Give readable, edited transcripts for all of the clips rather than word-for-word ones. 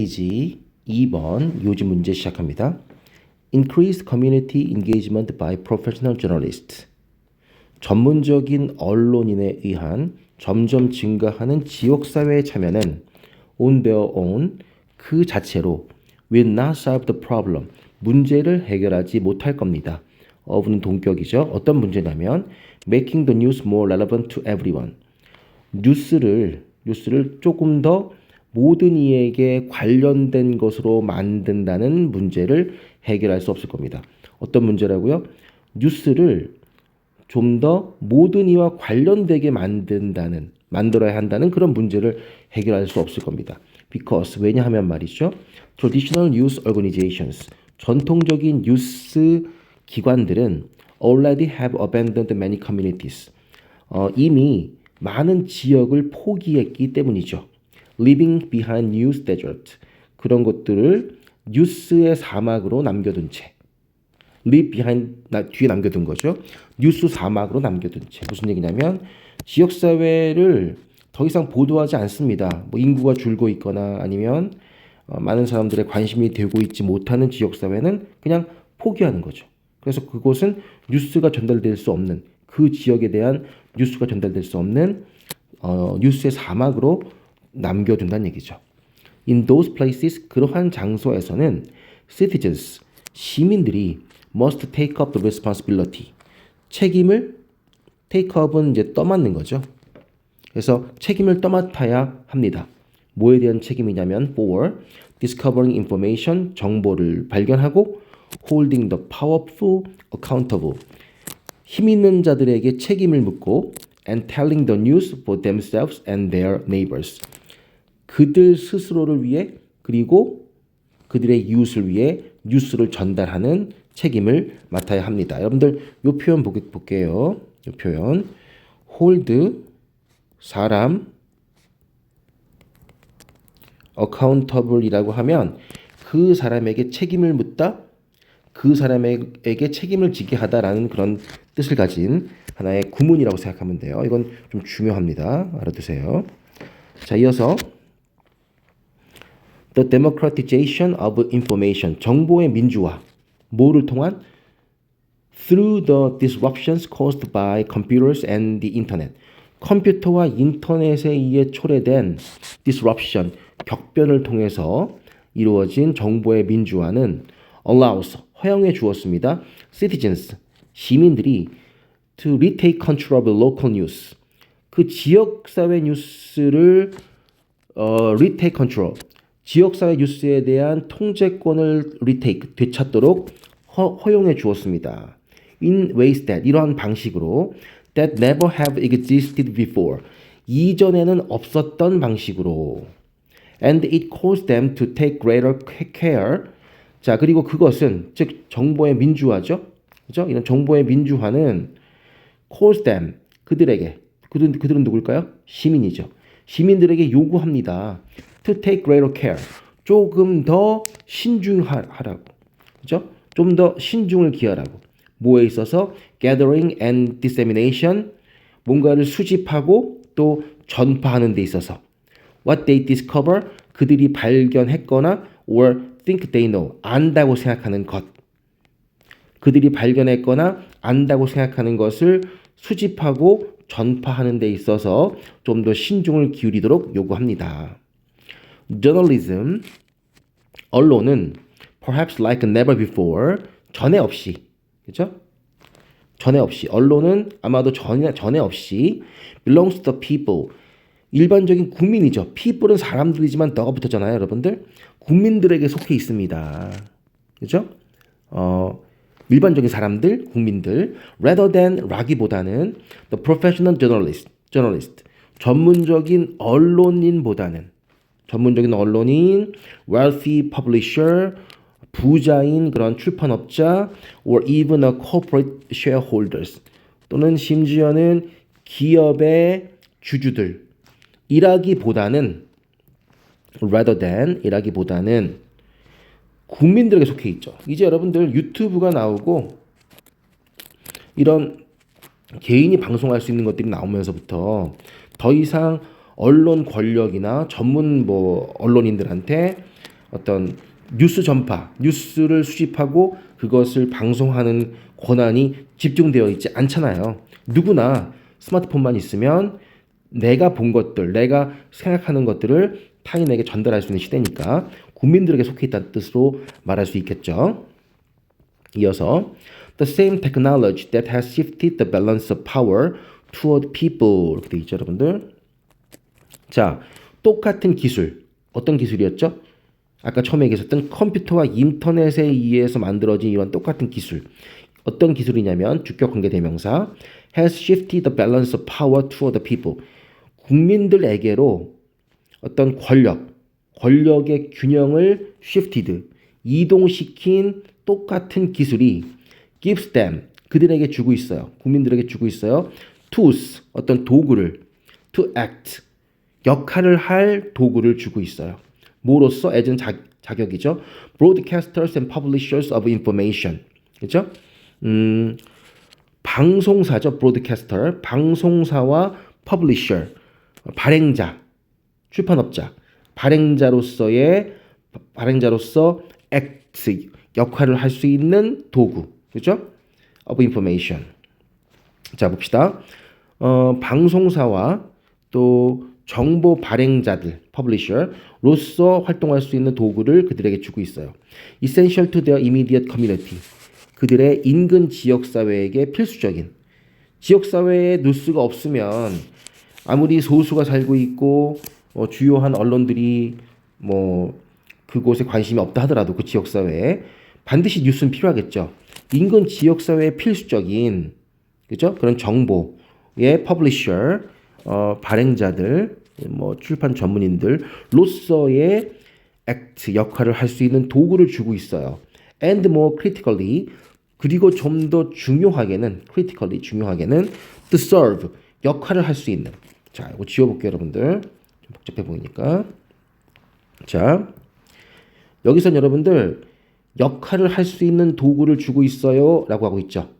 페이지 2번 요즘 문제 시작합니다. Increased community engagement by professional journalists. 전문적인 언론인에 의한 점점 증가하는 지역사회의 참여는 on their own 그 자체로 will not solve the problem 문제를 해결하지 못할 겁니다. of는 동격이죠. 어떤 문제냐면 making the news more relevant to everyone. 뉴스를 조금 더 모든 이에게 관련된 것으로 만든다는 문제를 해결할 수 없을 겁니다. 어떤 문제라고요? 뉴스를 좀 더 모든 이와 관련되게 만들어야 한다는 그런 문제를 해결할 수 없을 겁니다. Because 왜냐하면 말이죠. Traditional news organizations 전통적인 뉴스 기관들은 already have abandoned many communities. 이미 많은 지역을 포기했기 때문이죠. Leaving behind news desert. 그런 것들을 뉴스의 사막으로 남겨둔 채. Leave behind, 뒤에 남겨둔 거죠. 뉴스 사막으로 남겨둔 채. 무슨 얘기냐면 지역사회를 더 이상 보도하지 않습니다. 뭐 인구가 줄고 있거나 아니면 많은 사람들의 관심이 되고 있지 못하는 지역사회는 그냥 포기하는 거죠. 그래서 그곳은 뉴스가 전달될 수 없는 그 지역에 대한 뉴스가 전달될 수 없는 뉴스의 사막으로 남겨둔다는 얘기죠. In those places 그러한 장소에서는 citizens 시민들이 must take up the responsibility 책임을 take up은 이제 떠맡는 거죠. 그래서 책임을 떠맡아야 합니다. 뭐에 대한 책임이냐면 for discovering information 정보를 발견하고 holding the powerful accountable 힘 있는 자들에게 책임을 묻고 and telling the news for themselves and their neighbors 그들 스스로를 위해 그리고 그들의 이웃을 위해 뉴스를 전달하는 책임을 맡아야 합니다. 여러분들 이 표현 볼게요. 이 표현 hold 사람 accountable이라고 하면 그 사람에게 책임을 묻다 그 사람에게 책임을 지게 하다라는 그런 뜻을 가진 하나의 구문이라고 생각하면 돼요. 이건 좀 중요합니다. 알아두세요. 자, 이어서 The democratization of information, 정보의 민주화. 뭐를 통한? Through the disruptions caused by computers and the internet. 컴퓨터와 인터넷에 의해 초래된 disruption, 격변을 통해서 이루어진 정보의 민주화는 allows, 허용해 주었습니다. citizens, 시민들이 to retake control of local news. 그 지역사회 뉴스를 retake control, 지역사회 뉴스에 대한 통제권을 retake, 되찾도록 허용해 주었습니다. In ways that, 이러한 방식으로 that never have existed before, 이전에는 없었던 방식으로 and it caused them to take greater care. 자, 그리고 그것은 즉 정보의 민주화죠. 그죠? 이런 정보의 민주화는 cause them, 그들은 누굴까요? 시민이죠. 시민들에게 요구합니다. to take greater care. 조금 더 신중하라고. 그죠? 좀 더 신중을 기하라고. 뭐에 있어서? gathering and dissemination. 뭔가를 수집하고 또 전파하는 데 있어서. what they discover. 그들이 발견했거나 or think they know. 안다고 생각하는 것. 그들이 발견했거나 안다고 생각하는 것을 수집하고 전파하는 데 있어서 좀 더 신중을 기울이도록 요구합니다. Journalism, 언론은 perhaps like never before, 전에 없이, 그렇죠? 전에 없이, 언론은 아마도 전에 없이 belongs to the people, 일반적인 국민이죠. people은 사람들이지만 너가 붙었잖아요, 여러분들. 국민들에게 속해 있습니다. 그렇죠? 일반적인 사람들, 국민들, rather than 라기보다는 the professional journalist, 전문적인 언론인, wealthy publisher, 부자인 그런 출판업자, or even a corporate shareholders, 또는 심지어는 기업의 주주들, rather than 국민들에게 속해 있죠. 이제 여러분들 유튜브가 나오고 이런 개인이 방송할 수 있는 것들이 나오면서부터 더 이상 언론 권력이나 전문 언론인들한테 어떤 뉴스 전파, 뉴스를 수집하고 그것을 방송하는 권한이 집중되어 있지 않잖아요. 누구나 스마트폰만 있으면 내가 본 것들, 내가 생각하는 것들을 타인에게 전달할 수 있는 시대니까 국민들에게 속해 있다는 뜻으로 말할 수 있겠죠. 이어서 The same technology that has shifted the balance of power toward people 이렇게 되어 있죠, 여러분들. 자, 똑같은 기술, 어떤 기술이었죠? 아까 처음에 얘기했었던 컴퓨터와 인터넷에 의해서 만들어진 이런 똑같은 기술. 어떤 기술이냐면 주격 관계 대명사 has shifted the balance of power toward the people. 국민들에게로 어떤 권력의 균형을 shifted, 이동시킨 똑같은 기술이 gives them, 그들에게 주고 있어요. 국민들에게 주고 있어요. tools, 어떤 도구를 to act, 역할을 할 도구를 주고 있어요. 뭐로서? as는 자격이죠. broadcasters and publishers of information. 그렇죠? 방송사죠. broadcaster, 방송사와 publisher, 발행자, 출판업자, 발행자로서 act, 역할을 할 수 있는 도구. 그렇죠? of information. 자, 봅시다. 방송사와 또 정보 발행자들, publisher로서 활동할 수 있는 도구를 그들에게 주고 있어요. essential to their immediate community. 그들의 인근 지역사회에게 필수적인. 지역사회에 뉴스가 없으면 아무리 소수가 살고 있고 주요한 언론들이 그곳에 관심이 없다 하더라도 그 지역사회에 반드시 뉴스는 필요하겠죠. 인근 지역사회에 필수적인, 그죠? 그런 정보의 퍼블리셔, 발행자들, 출판 전문인들로서의 액트, 역할을 할 수 있는 도구를 주고 있어요. And more critically, 그리고 좀 더 중요하게는, critically 중요하게는 to serve, 역할을 할 수 있는. 자, 이거 지워볼게요, 여러분들. 좀 복잡해 보이니까. 자, 여기선 여러분들 역할을 할 수 있는 도구를 주고 있어요 라고 하고 있죠.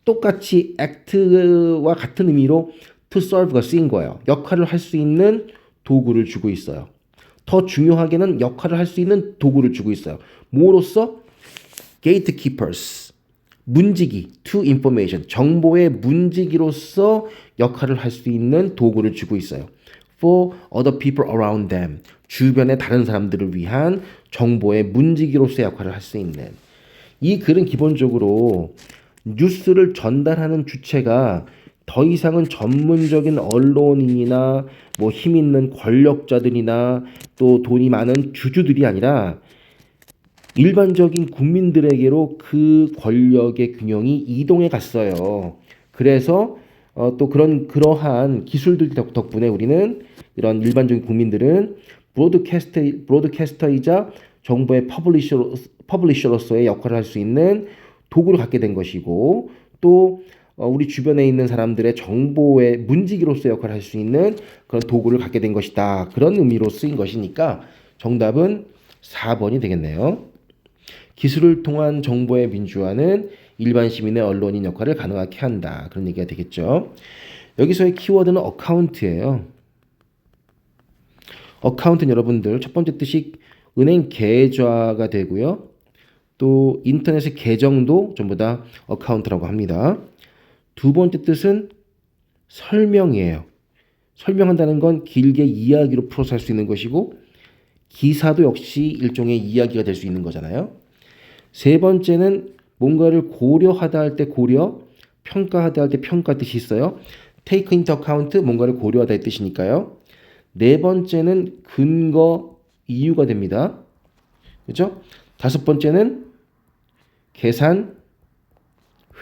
똑같이 act와 같은 의미로 to serve가 쓰인 거예요. 역할을 할 수 있는 도구를 주고 있어요. 더 중요하게는 역할을 할 수 있는 도구를 주고 있어요. 뭐로써? gatekeepers, 문지기, to information, 정보의 문지기로서 역할을 할 수 있는 도구를 주고 있어요. for other people around them, 주변의 다른 사람들을 위한 정보의 문지기로서의 역할을 할 수 있는. 이 글은 기본적으로 뉴스를 전달하는 주체가 더 이상은 전문적인 언론인이나 힘 있는 권력자들이나 또 돈이 많은 주주들이 아니라 일반적인 국민들에게로 그 권력의 균형이 이동해 갔어요. 그래서 또 그러한 기술들 덕분에 우리는 이런 일반적인 국민들은 브로드캐스터이자 정보의 퍼블리셔로서의 역할을 할 수 있는 도구를 갖게 된 것이고, 또 우리 주변에 있는 사람들의 정보의 문지기로서의 역할을 할 수 있는 그런 도구를 갖게 된 것이다. 그런 의미로 쓰인 것이니까 정답은 4번이 되겠네요. 기술을 통한 정보의 민주화는 일반 시민의 언론인 역할을 가능하게 한다. 그런 얘기가 되겠죠. 여기서의 키워드는 어카운트예요. 어카운트는 여러분들 첫 번째 뜻이 은행 계좌가 되고요. 또 인터넷의 계정도 전부 다 어카운트라고 합니다. 두 번째 뜻은 설명이에요. 설명한다는 건 길게 이야기로 풀어서 할 수 있는 것이고, 기사도 역시 일종의 이야기가 될 수 있는 거잖아요. 세 번째는 뭔가를 고려하다 할 때 고려, 평가하다 할 때 평가 뜻이 있어요. take into account, 뭔가를 고려하다의 뜻이니까요. 네 번째는 근거, 이유가 됩니다. 그렇죠? 다섯 번째는 계산,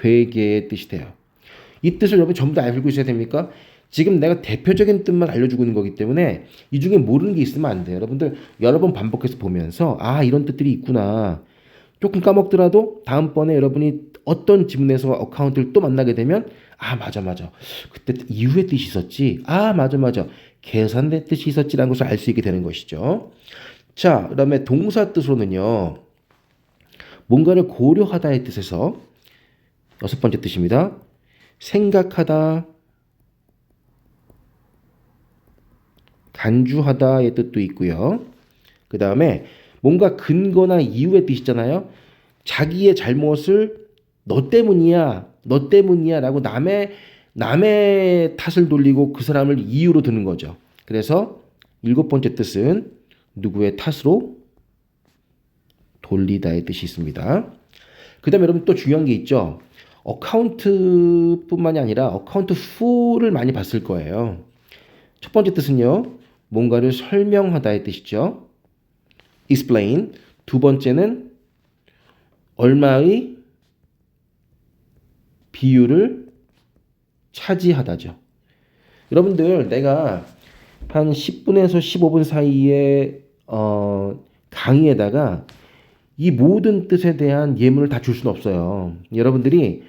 회계의 뜻이 돼요. 이 뜻을 여러분 전부 다 알고 있어야 됩니까? 지금 내가 대표적인 뜻만 알려주고 있는 거기 때문에 이 중에 모르는 게 있으면 안 돼요. 여러분들 여러 번 반복해서 보면서 이런 뜻들이 있구나. 조금 까먹더라도 다음번에 여러분이 어떤 지문에서 어카운트를 또 만나게 되면 맞아. 그때 이후의 뜻이 있었지. 맞아. 계산된 뜻이 있었지라는 것을 알 수 있게 되는 것이죠. 자, 그 다음에 동사 뜻으로는요. 뭔가를 고려하다의 뜻에서 여섯 번째 뜻입니다. 생각하다, 간주하다의 뜻도 있고요. 그 다음에 뭔가 근거나 이유의 뜻이잖아요. 자기의 잘못을 너 때문이야, 너 때문이야라고 남의 탓을 돌리고 그 사람을 이유로 드는 거죠. 그래서 일곱 번째 뜻은 누구의 탓으로 돌리다의 뜻이 있습니다. 그 다음에 여러분 또 중요한 게 있죠. 어카운트뿐만이 아니라 어카운트 후를 많이 봤을 거예요. 첫 번째 뜻은요. 뭔가를 설명하다의 뜻이죠. explain. 두 번째는 얼마의 비율을 차지하다죠. 여러분들 내가 한 10분에서 15분 사이에 강의에다가 이 모든 뜻에 대한 예문을 다 줄 수는 없어요. 여러분들이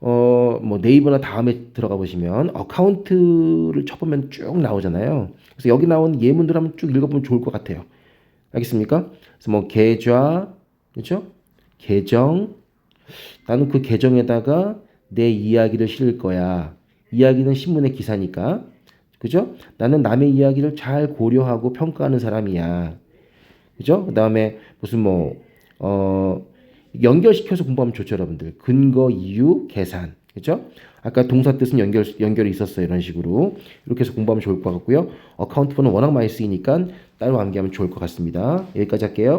뭐 네이버나 다음에 들어가 보시면 어카운트를 쳐보면 쭉 나오잖아요. 그래서 여기 나온 예문들 한번 쭉 읽어보면 좋을 것 같아요. 알겠습니까? 그래서 뭐 계좌, 그렇죠? 계정, 나는 그 계정에다가 내 이야기를 실을 거야. 이야기는 신문의 기사니까, 그죠? 나는 남의 이야기를 잘 고려하고 평가하는 사람이야. 그죠? 그 다음에 무슨 연결시켜서 공부하면 좋죠, 여러분들. 근거, 이유, 계산. 그죠? 아까 동사 뜻은 연결이 있었어요. 이런 식으로. 이렇게 해서 공부하면 좋을 것 같고요. 어카운트번은 워낙 많이 쓰이니까 따로 암기하면 좋을 것 같습니다. 여기까지 할게요.